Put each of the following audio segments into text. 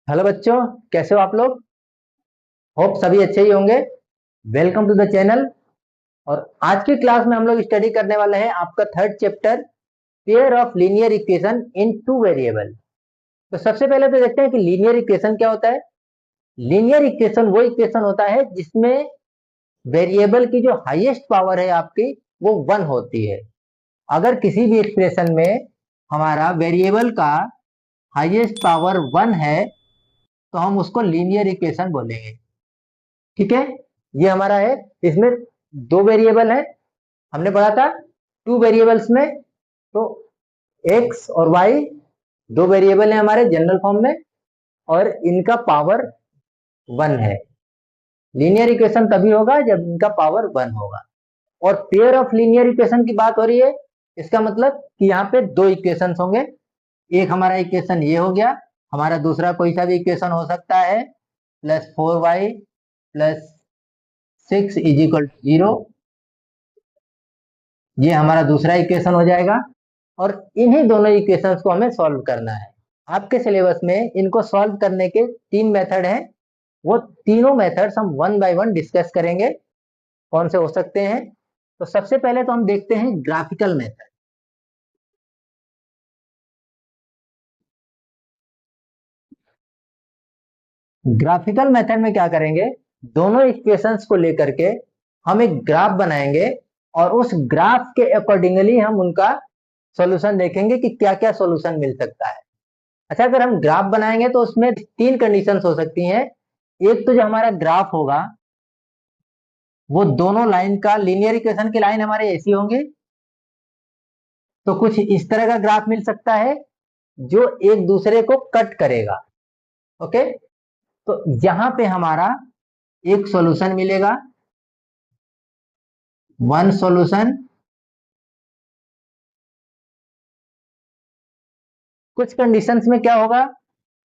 Hello बच्चों, कैसे हो आप लोग। होप सभी अच्छे ही होंगे। Welcome to the channel. और आज की क्लास में हम लोग स्टडी करने वाले हैं आपका third chapter, pair of linear equation in two variable. तो सबसे पहले तो देखते हैं कि लीनियर इक्वेशन क्या होता है। लीनियर इक्वेशन वो इक्वेशन होता है जिसमें वेरिएबल की जो हाईएस्ट पावर है आपकी वो वन होती है। अगर किसी भी एक्सप्रेशन में हमारा वेरिएबल का हाईएस्ट पावर वन है तो हम उसको लीनियर इक्वेशन बोलेंगे। ठीक है, ये हमारा है। इसमें दो वेरिएबल है, हमने पढ़ा था टू वेरिएबल्स में। तो एक्स और वाई दो वेरिएबल है हमारे जनरल फॉर्म में, और इनका पावर वन है। लीनियर इक्वेशन तभी होगा जब इनका पावर वन होगा। और पेयर ऑफ लीनियर इक्वेशन की बात हो रही है, इसका मतलब कि यहाँ पे दो इक्वेशन होंगे। एक हमारा इक्वेशन ये हो गया, हमारा दूसरा कोई सा भी इक्वेशन हो सकता है, +4y+6 = 0। ये हमारा दूसरा इक्वेशन हो जाएगा। और इन्हीं दोनों इक्वेशंस को हमें सॉल्व करना है। आपके सिलेबस में इनको सॉल्व करने के तीन मेथड हैं। वो तीनों मेथड्स हम वन बाय वन डिस्कस करेंगे, कौन से हो सकते हैं। तो सबसे पहले तो हम देखते हैं ग्राफिकल मेथड। ग्राफिकल मेथड में क्या करेंगे, दोनों इक्वेशंस को लेकर के हम एक ग्राफ बनाएंगे, और उस ग्राफ के अकॉर्डिंगली हम उनका सॉल्यूशन देखेंगे कि क्या क्या सॉल्यूशन मिल सकता है। अच्छा, अगर हम ग्राफ बनाएंगे तो उसमें तीन कंडीशंस हो सकती हैं। एक तो जो हमारा ग्राफ होगा वो दोनों लाइन का, लीनियर इक्वेशन की लाइन हमारे ऐसी होंगे, तो कुछ इस तरह का ग्राफ मिल सकता है जो एक दूसरे को कट करेगा। ओके, तो यहां पे हमारा एक सॉल्यूशन मिलेगा, वन सॉल्यूशन। कुछ कंडीशंस में क्या होगा,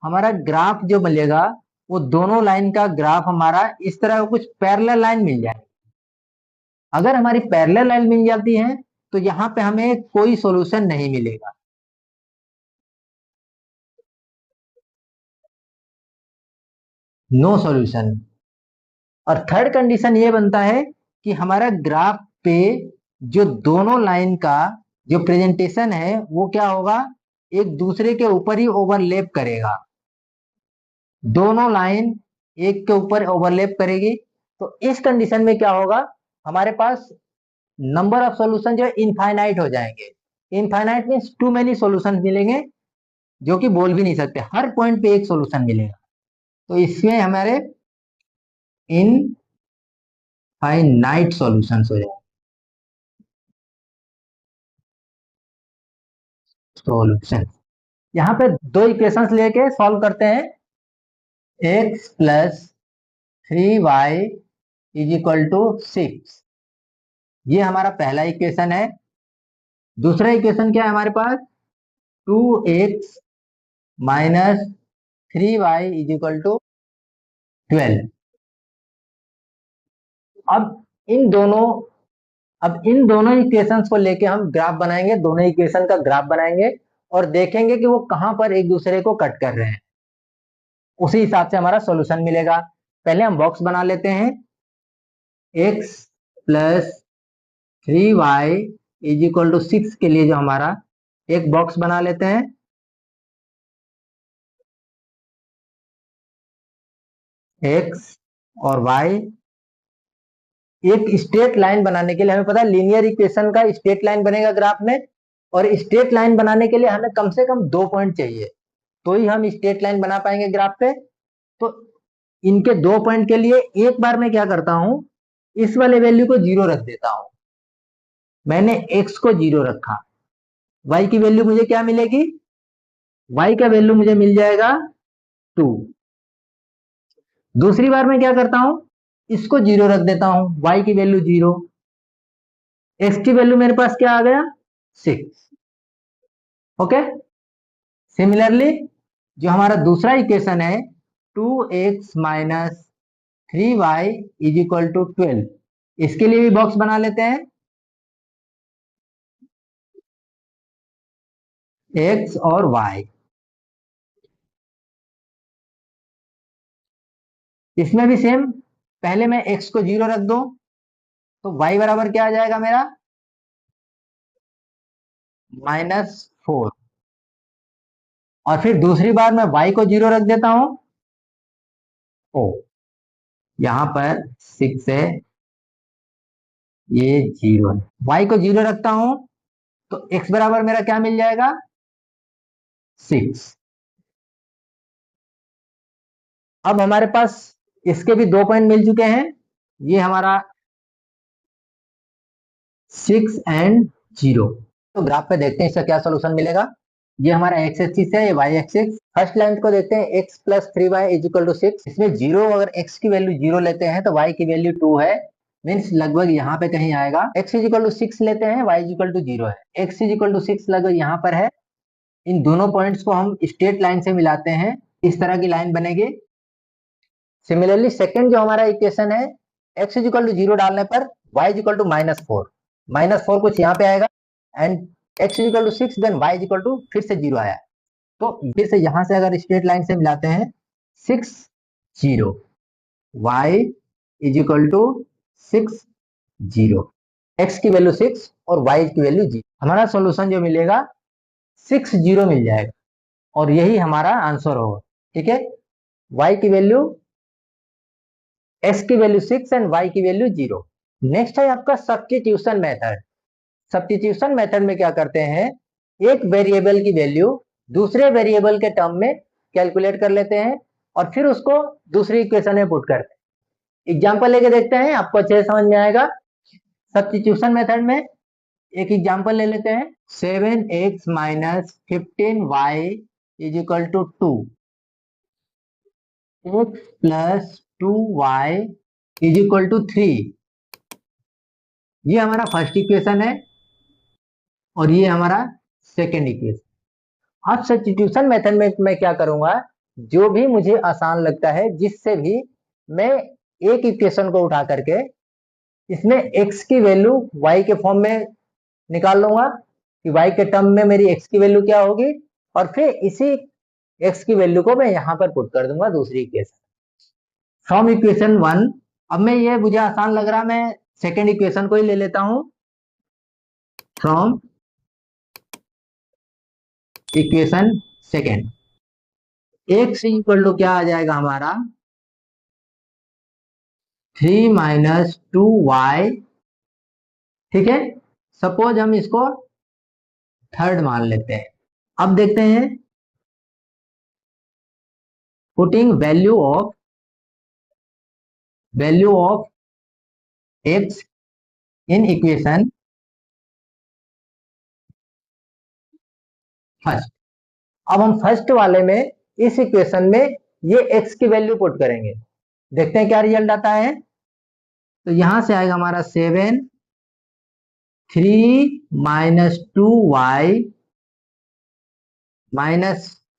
हमारा ग्राफ जो मिलेगा वो दोनों लाइन का ग्राफ हमारा इस तरह का कुछ पैरेलल लाइन मिल जाए। अगर हमारी पैरेलल लाइन मिल जाती है तो यहाँ पे हमें कोई सॉल्यूशन नहीं मिलेगा। No solution. और थर्ड कंडीशन ये बनता है कि हमारा ग्राफ पे जो दोनों लाइन का जो प्रेजेंटेशन है वो क्या होगा, एक दूसरे के ऊपर ही ओवरलैप करेगा। दोनों लाइन एक के ऊपर ओवरलैप करेगी। तो इस कंडीशन में क्या होगा, हमारे पास नंबर ऑफ सॉल्यूशन जो है इनफाइनाइट हो जाएंगे। Infinite means too many solution मिलेंगे, जो कि बोल भी नहीं सकते, हर पॉइंट पे एक सॉल्यूशन मिलेगा। तो इसमें हमारे इनफाइनाइट सॉल्यूशंस हो जाएंगे। सॉल्यूशन, यहाँ पे दो इक्वेशंस लेके सॉल्व करते हैं। x + 3y = 6, ये हमारा पहला इक्वेशन है। दूसरा इक्वेशन क्या है हमारे पास, 2x - 3y = 12। अब इन दोनों अब इन दोनों इक्वेशंस को लेके हम ग्राफ बनाएंगे, दोनों इक्वेशन का ग्राफ बनाएंगे, और देखेंगे कि वो कहां पर एक दूसरे को कट कर रहे हैं। उसी हिसाब से हमारा सॉल्यूशन मिलेगा। पहले हम बॉक्स बना लेते हैं। x + 3y = 6 के लिए जो हमारा एक बॉक्स बना लेते हैं। x और y, एक स्ट्रेट लाइन बनाने के लिए हमें पता है लीनियर इक्वेशन का स्ट्रेट लाइन बनेगा ग्राफ में। और स्ट्रेट लाइन बनाने के लिए हमें कम से कम दो पॉइंट चाहिए, तो ही हम स्ट्रेट लाइन बना पाएंगे ग्राफ पे। तो इनके दो पॉइंट के लिए एक बार मैं क्या करता हूं, इस वाले वैल्यू को जीरो रख देता हूं। मैंने x को जीरो रखा, y की वैल्यू मुझे क्या मिलेगी, y का वैल्यू मुझे मिल जाएगा 2। दूसरी बार मैं क्या करता हूं, इसको जीरो रख देता हूं, y की वैल्यू 0, x की वैल्यू मेरे पास क्या आ गया, 6। ओके, सिमिलरली जो हमारा दूसरा इक्वेशन है, 2x - 3y = 12, इसके लिए भी बॉक्स बना लेते हैं। x और y, इसमें भी सेम, पहले मैं x को 0 रख दूं तो y बराबर क्या आ जाएगा मेरा -4, और फिर दूसरी बार मैं y को 0 रख देता हूं। ओ, यहां पर 6 है, ये 0 है, y को 0 रखता हूं तो x बराबर मेरा क्या मिल जाएगा 6। अब हमारे पास इसके भी 2 पॉइंट मिल चुके हैं, ये हमारा 6 एंड 0। तो ग्राफ पे देखते हैं इसका क्या सोल्यूशन मिलेगा। ये हमारा x एक्सिस है, ये y एक्सिस। फर्स्ट लाइन को देखते हैं, x + 3y = 6। इसमें 0, अगर x की वैल्यू 0 लेते हैं तो y की वैल्यू 2 है, मीन्स लगभग यहाँ पे कहीं आएगा। x = 6 लेते हैं, y = 0 है, x = 6 लगभग यहाँ पर है। इन दोनों पॉइंट्स को हम स्ट्रेट लाइन से मिलाते हैं, इस तरह की लाइन बनेगी। सिमिलरली सेकंड जो हमारा इक्वेशन है, x = 0 डालने पर y = -4, -4 कुछ यहाँ पे आएगा, एंड x = 6, देन y = फिर से 0 आया। तो फिर से यहां से अगर स्ट्रेट लाइन से मिलाते हैं, 6 0, y = 6 0, x की वैल्यू 6 और y की वैल्यू 0। हमारा सॉल्यूशन जो मिलेगा 6 0 मिल जाएगा, और यही हमारा आंसर होगा। ठीक है, y की वैल्यू, x की वैल्यू 6 एंड y की वैल्यू 0। नेक्स्ट है आपका सब्स्टिट्यूशन मेथड। सब्स्टिट्यूशन मेथड में क्या करते हैं, एक वेरिएबल की वैल्यू दूसरे वेरिएबल के टर्म में कैलकुलेट कर लेते हैं और फिर उसको दूसरी इक्वेशन में पुट करते हैं। एग्जांपल लेके देखते हैं, आपको अच्छे से समझ में आएगा। सब्स्टिट्यूशन मेथड में एक एग्जांपल ले लेते हैं, 7x - 15y = 2, x + 2y = 3। ये हमारा फर्स्ट इक्वेशन है और ये हमारा सेकेंड इक्वेशन। अब सब्स्टिट्यूशन मेथड में मैं क्या करूंगा, जो भी मुझे आसान लगता है, जिससे भी मैं एक इक्वेशन को उठा करके इसमें x की वैल्यू y के फॉर्म में निकाल लूंगा कि y के टर्म में मेरी x की वैल्यू क्या होगी, और फिर इसी x की वैल्यू को मैं यहां पर पुट कर दूंगा दूसरी इक्वेशन, फ्रॉम इक्वेशन 1। अब मैं, ये मुझे आसान लग रहा, मैं सेकेंड इक्वेशन को ही ले लेता हूं, फ्रॉम इक्वेशन सेकेंड। x = क्या आ जाएगा हमारा 3 - 2y। ठीक है, सपोज हम इसको थर्ड मान लेते हैं। अब देखते हैं, putting value of x in equation first. अब हम फर्स्ट वाले में, इस इक्वेशन में ये x की वैल्यू पुट करेंगे, देखते हैं क्या रिजल्ट आता है। तो यहां से आएगा हमारा 7 3 - 2y -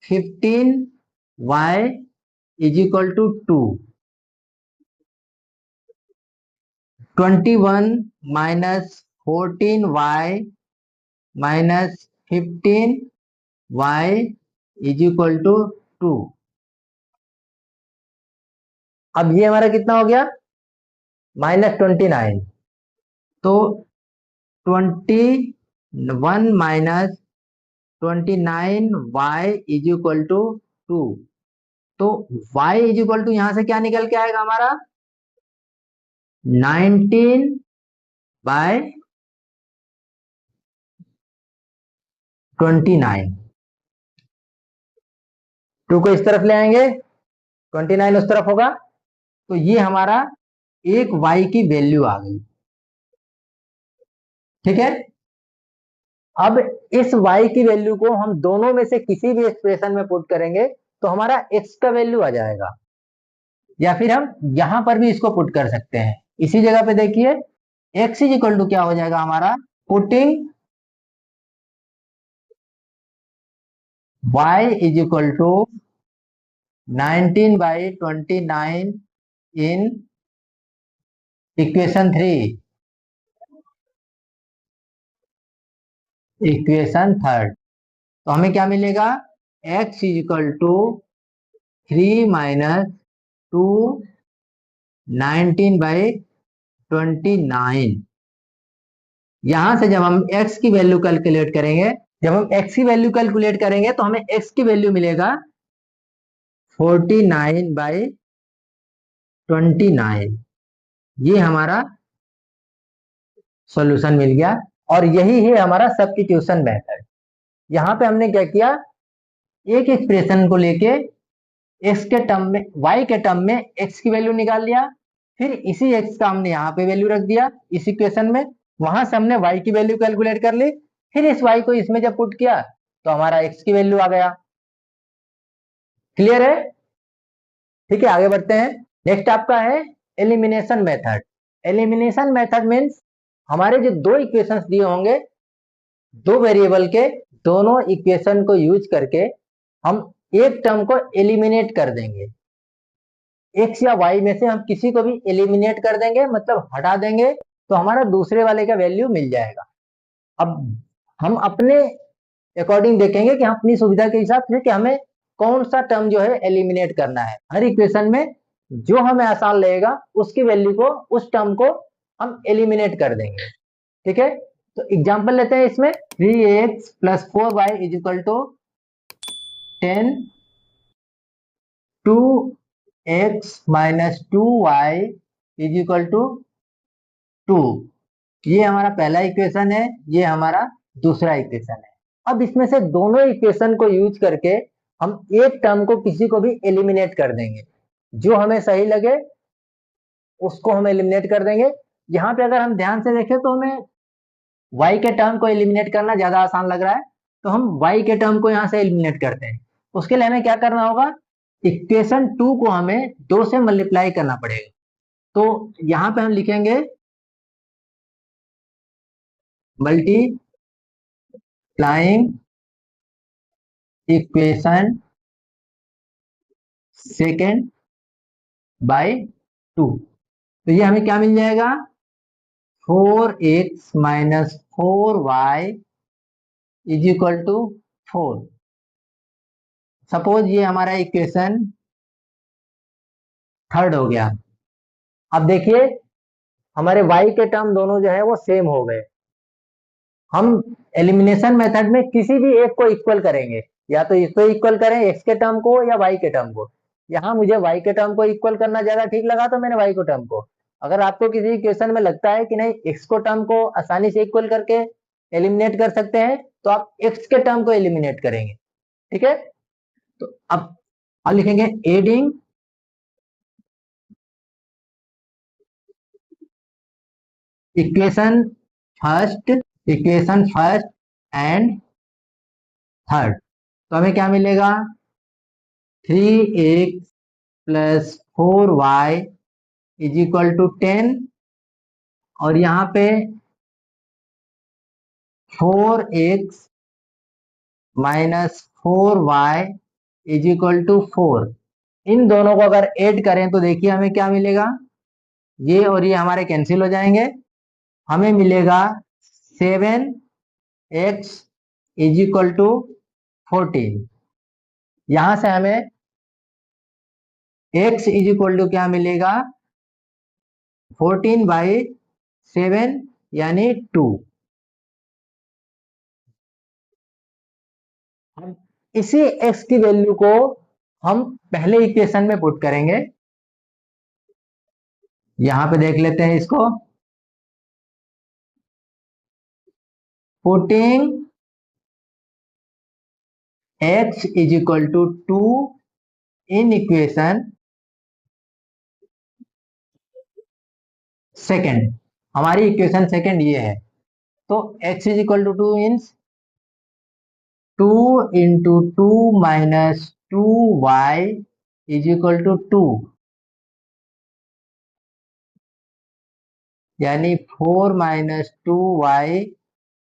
15y = 2, 21 - 14y - 15y = 2। अब ये हमारा कितना हो गया -29। तो 21 - 29y = 2। तो y = यहां से क्या निकल के आएगा हमारा 19/29। 2 को इस तरफ ले आएंगे, 29 उस तरफ होगा, तो ये हमारा एक y की वैल्यू आ गई। ठीक है, अब इस y की वैल्यू को हम दोनों में से किसी भी एक्सप्रेशन में पुट करेंगे तो हमारा x का वैल्यू आ जाएगा, या फिर हम यहां पर भी इसको पुट कर सकते हैं। इसी जगह पे देखिए, x = क्या हो जाएगा हमारा, putting y = 19/29 in equation 3, equation third. तो हमें क्या मिलेगा, x = 3 - 2 19/29। यहां से जब हम x की वैल्यू कैलकुलेट करेंगे, जब हम x की वैल्यू कैलकुलेट करेंगे तो हमें x की वैल्यू मिलेगा 49/29। ये हमारा सॉल्यूशन मिल गया और यही है हमारा सब्स्टिट्यूशन मेथड। यहाँ पे हमने क्या किया, एक एक्सप्रेशन को लेके x के टर्म में, y के टर्म में x की वैल्यू निकाल लिया, फिर इसी x का हमने यहाँ पे वैल्यू रख दिया इस इक्वेशन में, वहां से हमने y की वैल्यू कैलकुलेट कर ली, फिर इस y को इसमें जब पुट किया तो हमारा x की वैल्यू आ गया। क्लियर है? ठीक है, आगे बढ़ते हैं। नेक्स्ट आपका है elimination method. Elimination method means हमारे जो दो इक्वेशंस दिए होंगे, दो वेरिएबल के, दोनों इक्वेशन को यूज करके हम एक टर्म को एलिमिनेट कर देंगे। एक्स या वाई में से हम किसी को भी एलिमिनेट कर देंगे, मतलब हटा देंगे, तो हमारा दूसरे वाले का वैल्यू मिल जाएगा। अब हम अपने अकॉर्डिंग देखेंगे कि हम अपनी सुविधा के हिसाब से कि हमें कौन सा टर्म जो है एलिमिनेट करना है। हर इक्वेशन में जो हमें आसान लगेगा उसकी वैल्यू को, उस टर्म को हम एलिमिनेट कर देंगे। ठीक है, तो एग्जांपल लेते हैं इसमें। 3x + 4y = 10, 2x - 2y = 2। ये हमारा पहला इक्वेशन है, ये हमारा दूसरा इक्वेशन है। अब इसमें से दोनों इक्वेशन को यूज करके हम एक टर्म को किसी को भी एलिमिनेट कर देंगे, जो हमें सही लगे उसको हम एलिमिनेट कर देंगे। यहाँ पे अगर हम ध्यान से देखें तो हमें y के टर्म को एलिमिनेट करना ज्यादा आसान लग रहा है, तो हम y के टर्म को यहाँ से एलिमिनेट करते हैं। उसके लिए हमें क्या करना होगा, इक्वेशन 2 को हमें 2 से मल्टीप्लाई करना पड़ेगा। तो यहाँ पे हम लिखेंगे मल्टीप्लाइंग इक्वेशन सेकेंड बाय 2। तो ये हमें क्या मिल जाएगा, 4x - 4y = 4। सपोज ये हमारा इक्वेशन थर्ड हो गया। अब देखिए हमारे y के टर्म दोनों जो है वो सेम हो गए। हम एलिमिनेशन मेथड में किसी भी एक को इक्वल करेंगे, या तो इसको इक्वल करें x के टर्म को या y के टर्म को। यहाँ मुझे y के टर्म को इक्वल करना ज्यादा ठीक लगा तो मैंने y को टर्म को। अगर आपको किसी क्वेश्चन में लगता है कि नहीं x को टर्म को आसानी से इक्वल करके एलिमिनेट कर सकते हैं, तो आप x के टर्म को एलिमिनेट करेंगे। ठीक है, तो अब लिखेंगे adding equation first, equation first and third. तो हमें क्या मिलेगा, 3x + 4y = 10, और यहाँ पे 4x - 4y = 4। इन दोनों को अगर ऐड करें तो देखिए हमें क्या मिलेगा, ये और ये हमारे कैंसिल हो जाएंगे, हमें मिलेगा 7x = 14। यहां से हमें x = क्या मिलेगा, 14/7 यानी 2। हम इसी x की वैल्यू को हम पहले इक्वेशन में पुट करेंगे। यहां पे देख लेते हैं इसको, putting x = 2 in equation second. हमारी इक्वेशन सेकेंड ये है, तो x = 2 मीन्स 2 × 2 - 2y = 2, यानी 4 - 2y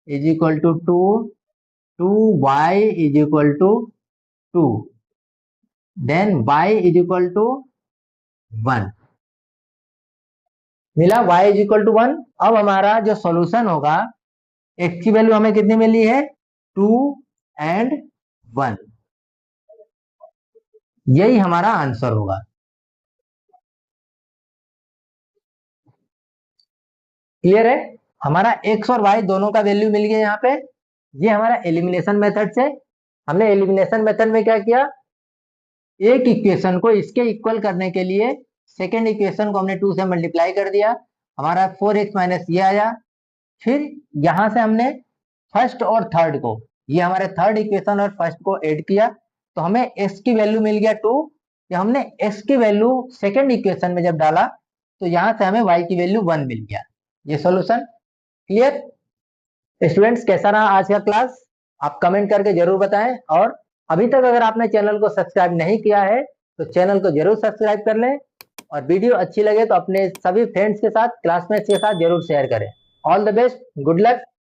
= 2, 2y = 2, देन y = 1 मिला, y = 1। अब हमारा जो सॉल्यूशन होगा, x की वैल्यू हमें कितनी मिली है, 2 और 1, यही हमारा आंसर होगा। क्लियर है? हमारा एक्स और वाई दोनों का वैल्यू मिल गया यहाँ पे। ये हमारा एलिमिनेशन मेथड से। हमने एलिमिनेशन मेथड में क्या किया, एक इक्वेशन को इसके इक्वल करने के लिए सेकेंड इक्वेशन को हमने 2 से मल्टीप्लाई कर दिया, हमारा 4x माइनस ये आया। फिर यहां से हमने फर्स्ट और थर्ड को, ये हमारे थर्ड इक्वेशन और फर्स्ट को ऐड किया, तो हमें x की वैल्यू मिल गया 2। या हमने x की वैल्यू सेकेंड इक्वेशन में जब डाला तो यहां से हमें y की वैल्यू 1 मिल गया। ये सॉल्यूशन। क्लियर? स्टूडेंट्स, कैसा रहा आज का क्लास? आप कमेंट करके जरूर बताएं। और अभी तक अगर आपने चैनल को सब्सक्राइब नहीं किया है तो चैनल को जरूर सब्सक्राइब कर लें, और वीडियो अच्छी लगे तो अपने सभी फ्रेंड्स के साथ, क्लासमेट्स के साथ जरूर शेयर करें। All the best, good luck.